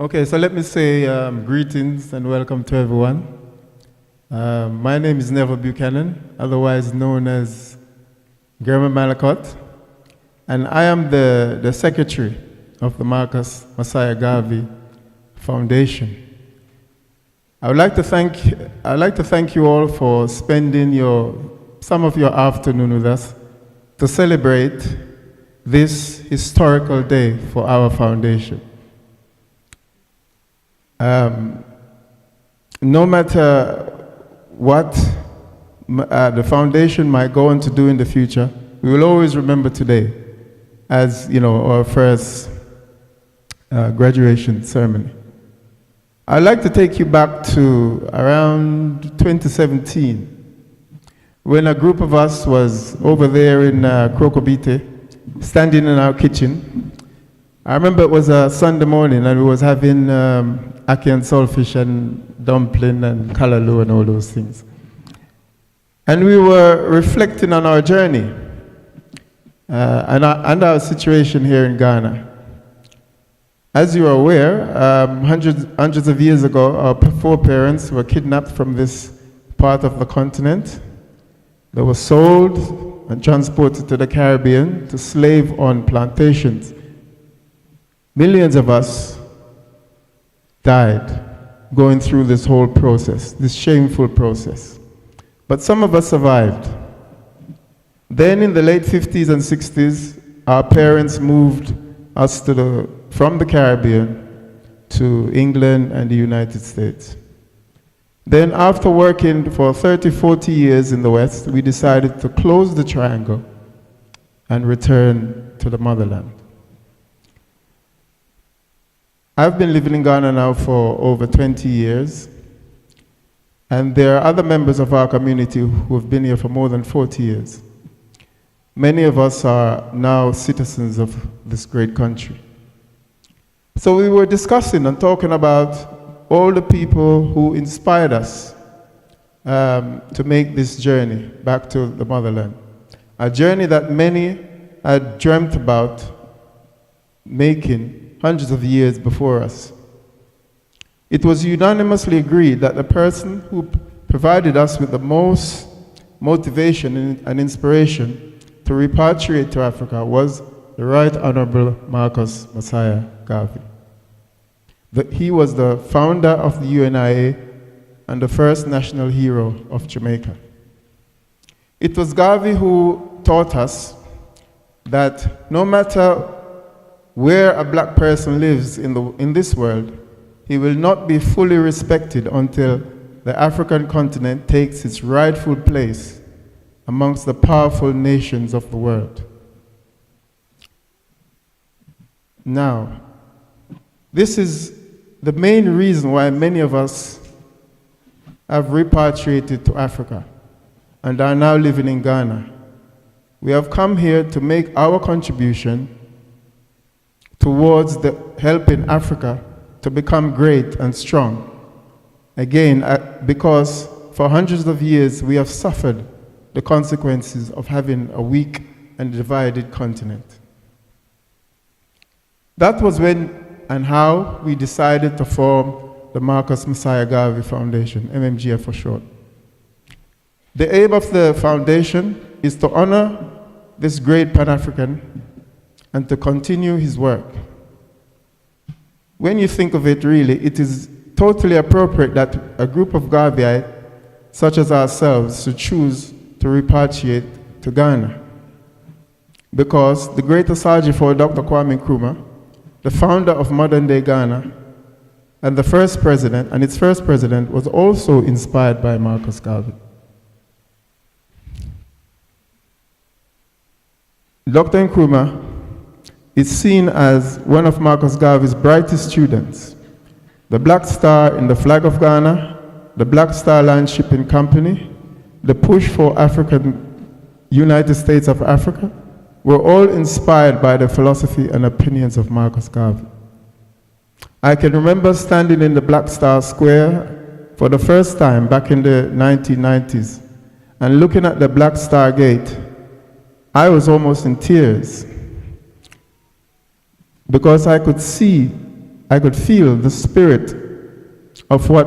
Okay, so let me say greetings and welcome to everyone. My name is Neville Buchanan, otherwise known as Girma Melekot, and I am the secretary of the Marcus Messiah Garvey Foundation. I'd like to thank you all for spending some of your afternoon with us to celebrate this historical day for our foundation. No matter what the foundation might go on to do in the future, we will always remember today as, our first graduation ceremony. I'd like to take you back to around 2017, when a group of us was over there in Krokobite, standing in our kitchen. I remember it was a Sunday morning and we was having ackee and saltfish and dumpling and kalaloo and all those things. And we were reflecting on our journey and our situation here in Ghana. As you are aware, hundreds of years ago, our foreparents were kidnapped from this part of the continent. They were sold and transported to the Caribbean to slave on plantations. Millions of us died going through this whole process, this shameful process. But some of us survived. Then in the late 50s and 60s, our parents moved us from the Caribbean to England and the United States. Then after working for 30, 40 years in the West, we decided to close the triangle and return to the motherland. I've been living in Ghana now for over 20 years, and there are other members of our community who have been here for more than 40 years. Many of us are now citizens of this great country. So we were discussing and talking about all the people who inspired us to make this journey back to the motherland. A journey that many had dreamt about making hundreds of years before us. It was unanimously agreed that the person who provided us with the most motivation and inspiration to repatriate to Africa was the Right Honorable Marcus Messiah Garvey. He was the founder of the UNIA and the first national hero of Jamaica. It was Garvey who taught us that no matter where a black person lives in this world, he will not be fully respected until the African continent takes its rightful place amongst the powerful nations of the world. Now, this is the main reason why many of us have repatriated to Africa and are now living in Ghana. We have come here to make our contribution towards helping Africa to become great and strong. Again, because for hundreds of years we have suffered the consequences of having a weak and divided continent. That was when and how we decided to form the Marcus Messiah Garvey Foundation, MMGF for short. The aim of the foundation is to honor this great Pan-African and to continue his work. When you think of it, really, it is totally appropriate that a group of Garveyites, such as ourselves, should choose to repatriate to Ghana. Because the great Osagyefo, Dr. Kwame Nkrumah, the founder of modern-day Ghana, and its first president was also inspired by Marcus Garvey. Dr. Nkrumah is seen as one of Marcus Garvey's brightest students. The Black Star in the flag of Ghana, the Black Star Land Shipping Company, the push for United States of Africa, were all inspired by the philosophy and opinions of Marcus Garvey. I can remember standing in the Black Star Square for the first time back in the 1990s and looking at the Black Star Gate. I was almost in tears because I could see I could feel the spirit of what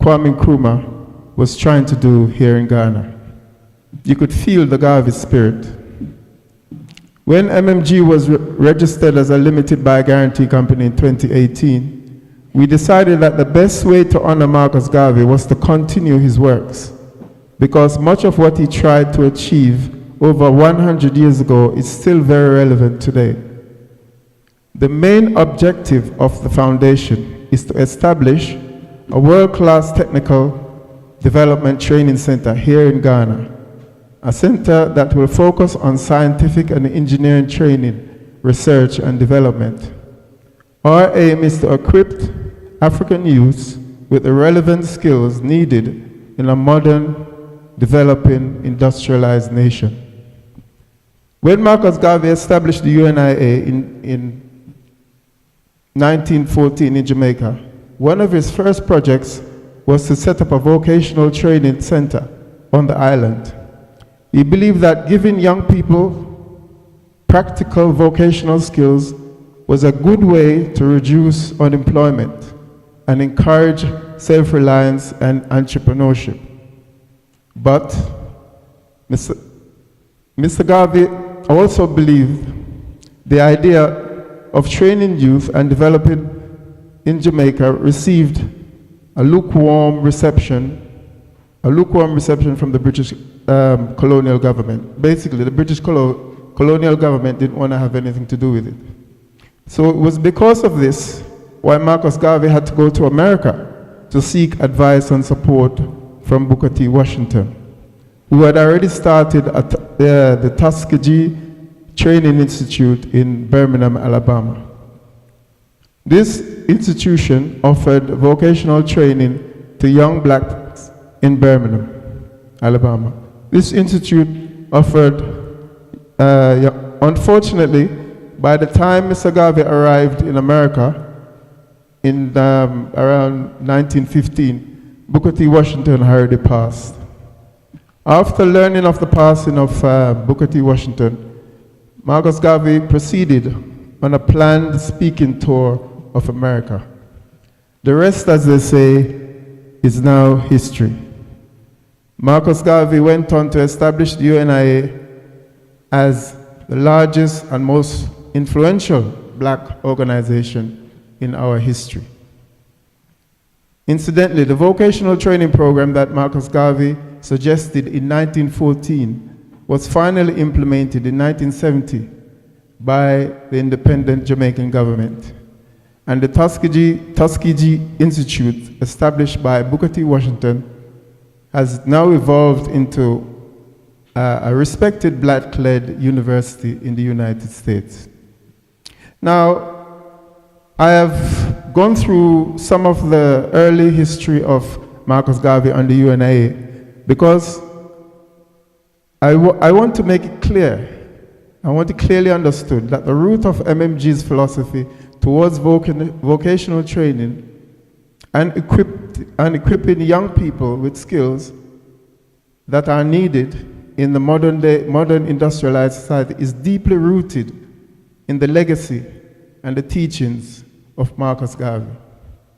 Kwame Nkrumah was trying to do here in Ghana. You could feel the Garvey spirit. When MMG was registered as a limited by guarantee company in 2018, we decided that the best way to honor Marcus Garvey was to continue his works, because much of what he tried to achieve over 100 years ago is still very relevant today. The main objective of the foundation is to establish a world-class technical development training center here in Ghana, a center that will focus on scientific and engineering training, research and development. Our aim is to equip African youths with the relevant skills needed in a modern, developing, industrialized nation. When Marcus Garvey established the UNIA in 1914 in Jamaica, one of his first projects was to set up a vocational training center on the island. He believed that giving young people practical vocational skills was a good way to reduce unemployment and encourage self-reliance and entrepreneurship. But Mr. Garvey also believed the idea of training youth and developing in Jamaica received a lukewarm reception from the British colonial government. Basically, the British colonial government didn't want to have anything to do with it. So it was because of this why Marcus Garvey had to go to America to seek advice and support from Booker T. Washington, who had already started at the Tuskegee Training Institute in Birmingham, Alabama. This institution offered vocational training to young blacks in Birmingham, Alabama. This institute offered, unfortunately, by the time Mr. Garvey arrived in America in around 1915, Booker T. Washington had already passed. After learning of the passing of Booker T. Washington, Marcus Garvey proceeded on a planned speaking tour of America. The rest, as they say, is now history. Marcus Garvey went on to establish the UNIA as the largest and most influential black organization in our history. Incidentally, the vocational training program that Marcus Garvey suggested in 1914 was finally implemented in 1970 by the independent Jamaican government. And the Tuskegee Institute, established by Booker T. Washington, has now evolved into a respected black-led university in the United States. Now, I have gone through some of the early history of Marcus Garvey and the UNIA because I want to make it clear, I want it clearly understood that the root of MMG's philosophy towards vocational training and equipping young people with skills that are needed in the modern industrialized society is deeply rooted in the legacy and the teachings of Marcus Garvey.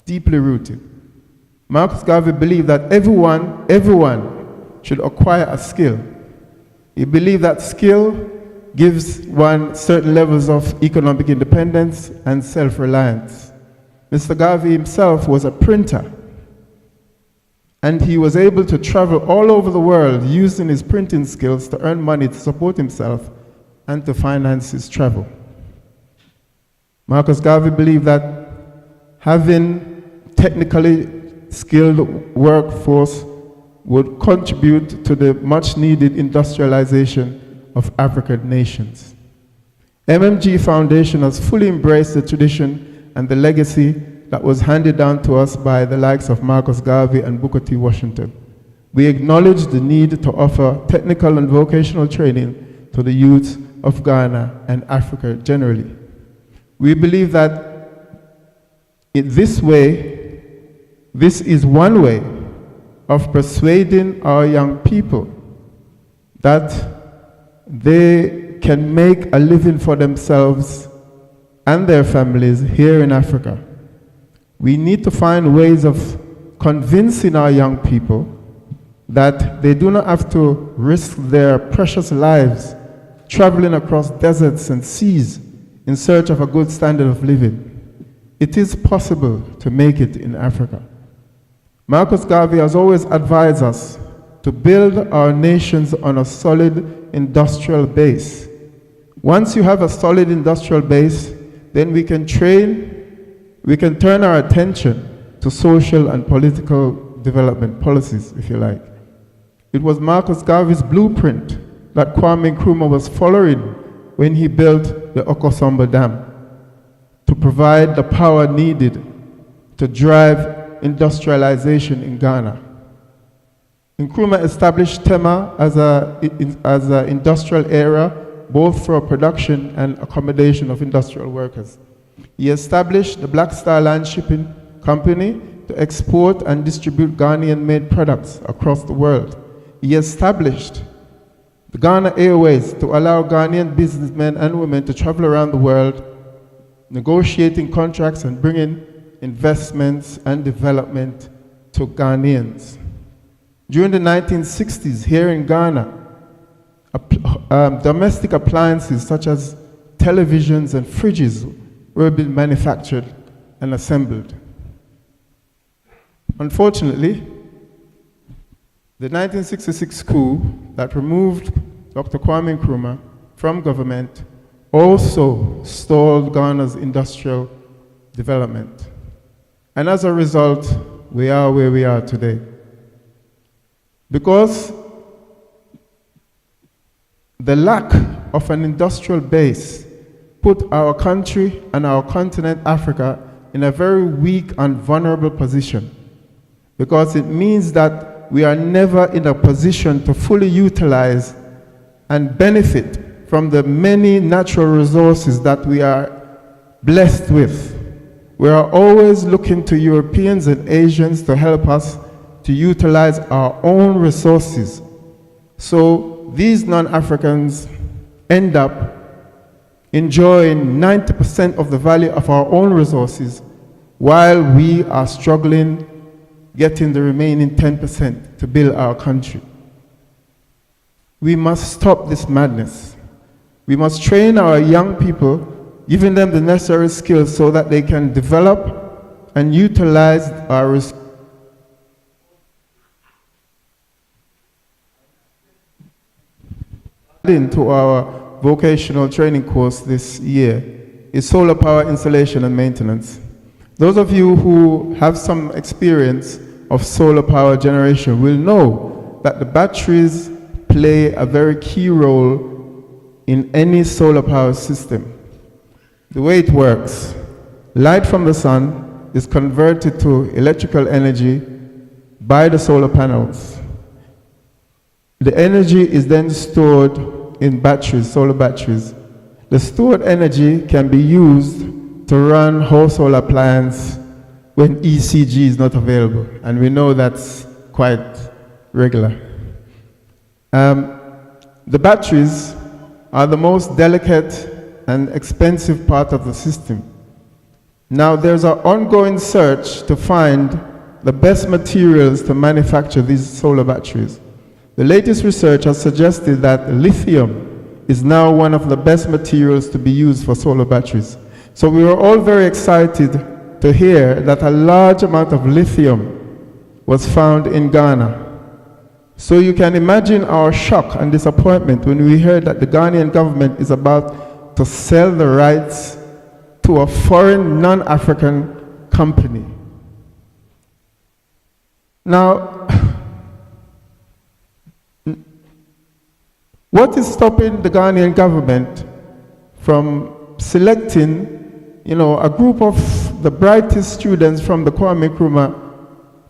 Deeply rooted. Marcus Garvey believed that everyone should acquire a skill. He believed that skill gives one certain levels of economic independence and self-reliance. Mr. Garvey himself was a printer, and he was able to travel all over the world using his printing skills to earn money to support himself and to finance his travel. Marcus Garvey believed that having technically skilled workforce would contribute to the much-needed industrialization of African nations. MMG Foundation has fully embraced the tradition and the legacy that was handed down to us by the likes of Marcus Garvey and Booker T. Washington. We acknowledge the need to offer technical and vocational training to the youth of Ghana and Africa generally. We believe that in this way, this is one way of persuading our young people that they can make a living for themselves and their families here in Africa. We need to find ways of convincing our young people that they do not have to risk their precious lives traveling across deserts and seas in search of a good standard of living. It is possible to make it in Africa. Marcus Garvey has always advised us to build our nations on a solid industrial base. Once you have a solid industrial base, then we can turn our attention to social and political development policies, if you like. It was Marcus Garvey's blueprint that Kwame Nkrumah was following when he built the Okosombo Dam to provide the power needed to drive industrialization in Ghana. Nkrumah established Tema as an industrial area, both for production and accommodation of industrial workers. He established the Black Star Land Shipping Company to export and distribute Ghanaian-made products across the world. He established the Ghana Airways to allow Ghanaian businessmen and women to travel around the world, negotiating contracts and bringing investments and development to Ghanaians. During the 1960s, here in Ghana, domestic appliances such as televisions and fridges were being manufactured and assembled. Unfortunately, the 1966 coup that removed Dr. Kwame Nkrumah from government also stalled Ghana's industrial development. And as a result, we are where we are today. Because the lack of an industrial base put our country and our continent, Africa, in a very weak and vulnerable position. Because it means that we are never in a position to fully utilize and benefit from the many natural resources that we are blessed with. We are always looking to Europeans and Asians to help us to utilize our own resources. So these non-Africans end up enjoying 90% of the value of our own resources while we are struggling getting the remaining 10% to build our country. We must stop this madness. We must train our young people, giving them the necessary skills so that they can develop and utilize our resources. Into our vocational training course this year is solar power installation and maintenance. Those of you who have some experience of solar power generation will know that the batteries play a very key role in any solar power system. The way it works, light from the sun is converted to electrical energy by the solar panels. The energy is then stored in batteries, solar batteries. The stored energy can be used to run household appliances when ECG is not available, and we know that's quite regular. The batteries are the most delicate and expensive part of the system. Now there's an ongoing search to find the best materials to manufacture these solar batteries. The latest research has suggested that lithium is now one of the best materials to be used for solar batteries. So we were all very excited to hear that a large amount of lithium was found in Ghana. So you can imagine our shock and disappointment when we heard that the Ghanaian government is about to sell the rights to a foreign non-African company. Now, what is stopping the Ghanaian government from selecting, a group of the brightest students from the Kwame Nkrumah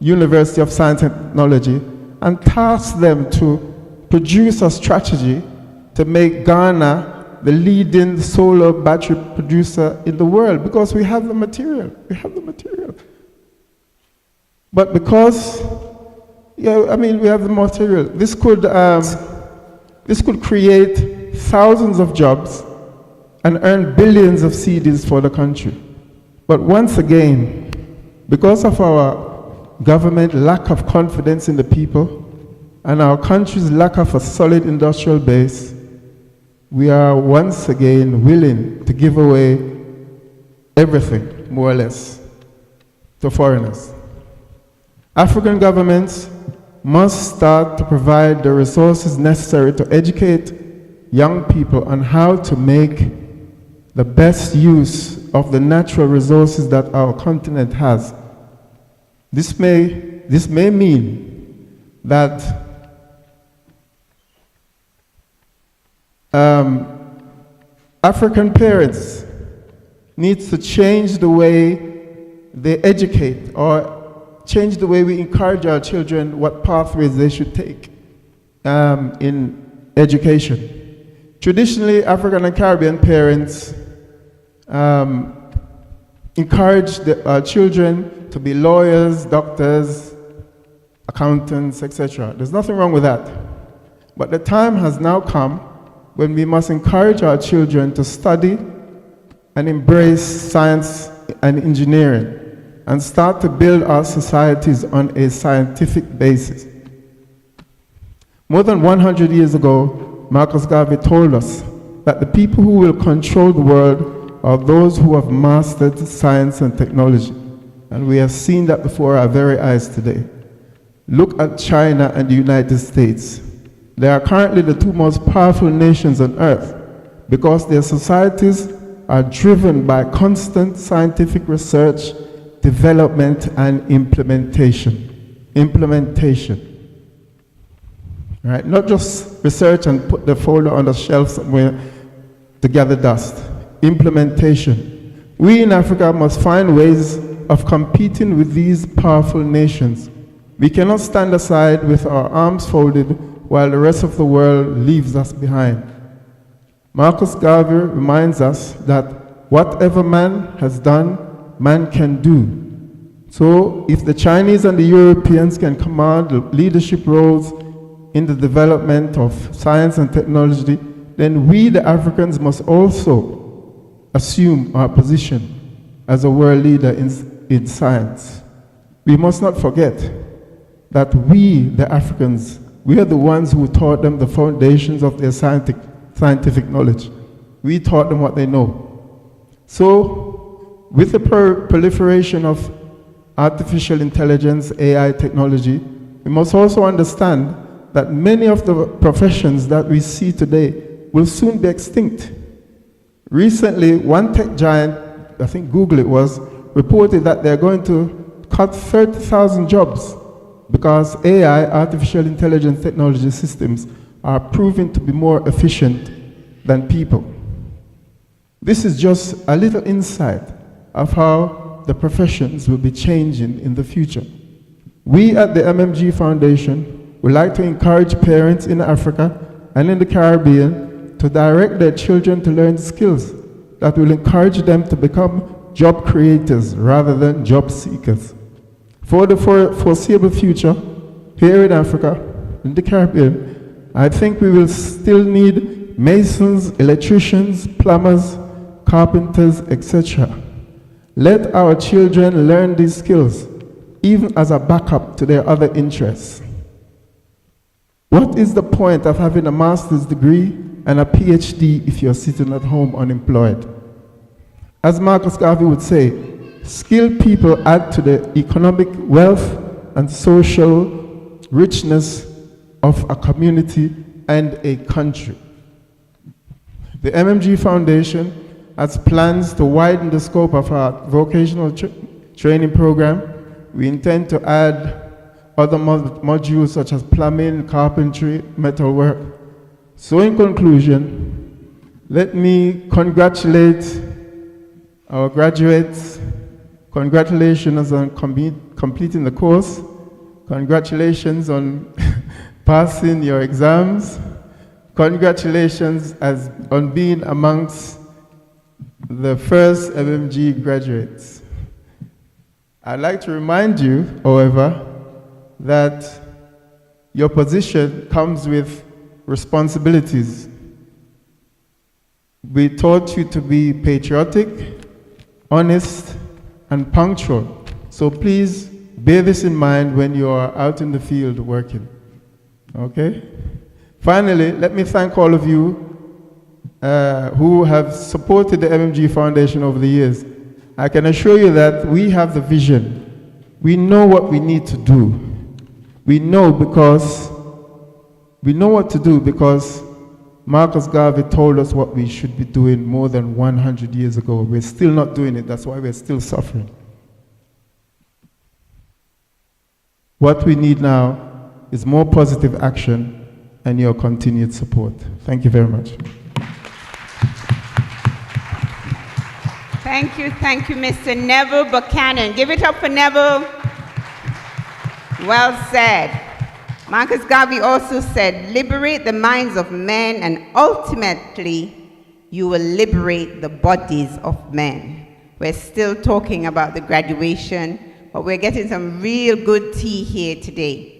University of Science and Technology and task them to produce a strategy to make Ghana the leading solar battery producer in the world? Because we have the material. We have the material. But because, we have the material. This could create thousands of jobs and earn billions of cedis for the country. But once again, because of our government lack of confidence in the people and our country's lack of a solid industrial base, we are once again willing to give away everything, more or less, to foreigners. African governments must start to provide the resources necessary to educate young people on how to make the best use of the natural resources that our continent has. This may mean that African parents need to change the way they educate or change the way we encourage our children what pathways they should take in education. Traditionally, African and Caribbean parents encourage our children to be lawyers, doctors, accountants, etc. There's nothing wrong with that. But the time has now come when we must encourage our children to study and embrace science and engineering and start to build our societies on a scientific basis. More than 100 years ago, Marcus Garvey told us that the people who will control the world are those who have mastered science and technology. And we have seen that before our very eyes today. Look at China and the United States. They are currently the two most powerful nations on earth because their societies are driven by constant scientific research, development, and implementation. Right? Not just research and put the folder on the shelf somewhere to gather dust. Implementation. We in Africa must find ways of competing with these powerful nations. We cannot stand aside with our arms folded while the rest of the world leaves us behind. Marcus Garvey reminds us that whatever man has done, man can do. So if the Chinese and the Europeans can command leadership roles in the development of science and technology, then we, the Africans, must also assume our position as a world leader in science. We must not forget that we, the Africans, we are the ones who taught them the foundations of their scientific knowledge. We taught them what they know. So, with the proliferation of artificial intelligence, AI technology, we must also understand that many of the professions that we see today will soon be extinct. Recently, one tech giant, I think Google it was, reported that they're going to cut 30,000 jobs because AI, artificial intelligence technology systems, are proving to be more efficient than people. This is just a little insight of how the professions will be changing in the future. We at the MMG Foundation would like to encourage parents in Africa and in the Caribbean to direct their children to learn skills that will encourage them to become job creators rather than job seekers. For the foreseeable future, here in Africa, in the Caribbean, I think we will still need masons, electricians, plumbers, carpenters, etc. Let our children learn these skills, even as a backup to their other interests. What is the point of having a master's degree and a PhD if you're sitting at home unemployed? As Marcus Garvey would say, skilled people add to the economic wealth and social richness of a community and a country. The MMG Foundation has plans to widen the scope of our vocational training program. We intend to add other modules such as plumbing, carpentry, metalwork. So in conclusion, let me congratulate our graduates. Congratulations on completing the course. Congratulations on passing your exams. Congratulations on being amongst the first MMG graduates. I'd like to remind you, however, that your position comes with responsibilities. We taught you to be patriotic, honest, and punctual. So please bear this in mind when you are out in the field working. Okay? Finally, let me thank all of you who have supported the MMG Foundation over the years. I can assure you that we have the vision. We know what we need to do. We know what to do because Marcus Garvey told us what we should be doing more than 100 years ago. We're still not doing it. That's why we're still suffering. What we need now is more positive action and your continued support. Thank you very much. Thank you, Mr. Neville Buchanan. Give it up for Neville. Well said. Marcus Garvey also said, liberate the minds of men and ultimately you will liberate the bodies of men. We're still talking about the graduation, but we're getting some real good tea here today.